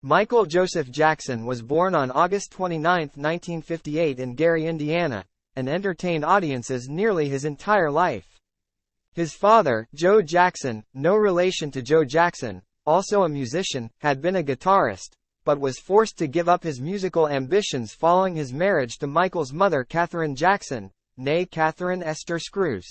Michael Joseph Jackson was born on August 29, 1958 in Gary, Indiana, and entertained audiences nearly his entire life. His father, Joe Jackson, no relation to Joe Jackson, also a musician, had been a guitarist, but was forced to give up his musical ambitions following his marriage to Michael's mother Catherine Jackson, née Catherine Esther Screws.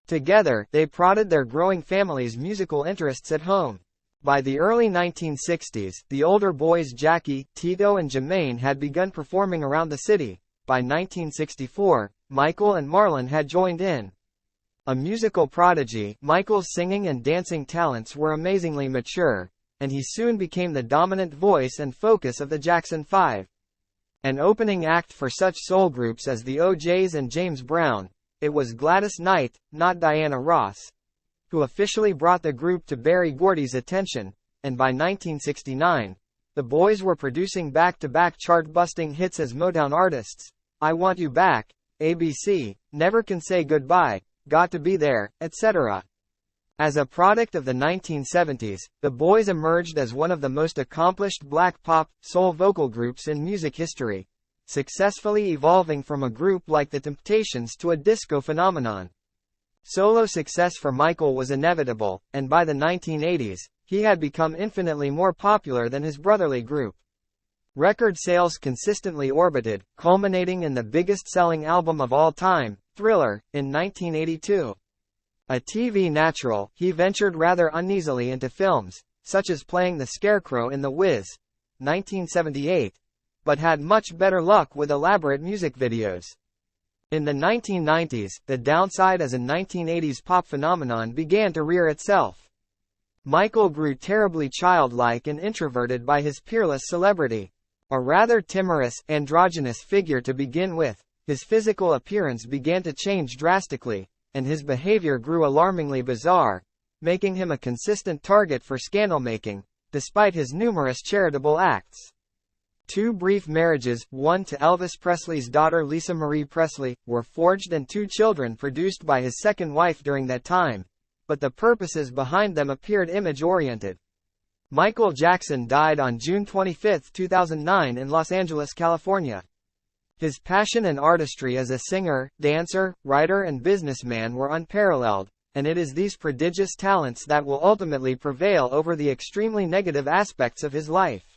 Together, they prodded their growing family's musical interests at home. By the early 1960s, the older boys Jackie, Tito and Jermaine had begun performing around the city. By 1964, Michael and Marlon had joined in. A musical prodigy, Michael's singing and dancing talents were amazingly mature, and he soon became the dominant voice and focus of the Jackson 5. An opening act for such soul groups as the O'Jays and James Brown, it was Gladys Knight, not Diana Ross, who officially brought the group to Berry Gordy's attention, and by 1969, the boys were producing back-to-back chart-busting hits as Motown artists: I Want You Back, ABC, Never Can Say Goodbye, Got to Be There, etc. As a product of the 1970s, the boys emerged as one of the most accomplished black pop, soul vocal groups in music history, successfully evolving from a group like The Temptations to a disco phenomenon. Solo success for Michael was inevitable, and by the 1980s, he had become infinitely more popular than his brotherly group. Record sales consistently orbited, culminating in the biggest-selling album of all time, Thriller, in 1982. A TV natural, he ventured rather uneasily into films, such as playing the Scarecrow in The Wiz, 1978, but had much better luck with elaborate music videos. In the 1990s, the downside as a 1980s pop phenomenon began to rear itself. Michael grew terribly childlike and introverted by his peerless celebrity. A rather timorous, androgynous figure to begin with, his physical appearance began to change drastically, and his behavior grew alarmingly bizarre, making him a consistent target for scandal-making, despite his numerous charitable acts. 2 brief marriages, one to Elvis Presley's daughter Lisa Marie Presley, were forged and 2 children produced by his second wife during that time, but the purposes behind them appeared image-oriented. Michael Jackson died on June 25, 2009 in Los Angeles, California. His passion and artistry as a singer, dancer, writer and businessman were unparalleled, and it is these prodigious talents that will ultimately prevail over the extremely negative aspects of his life.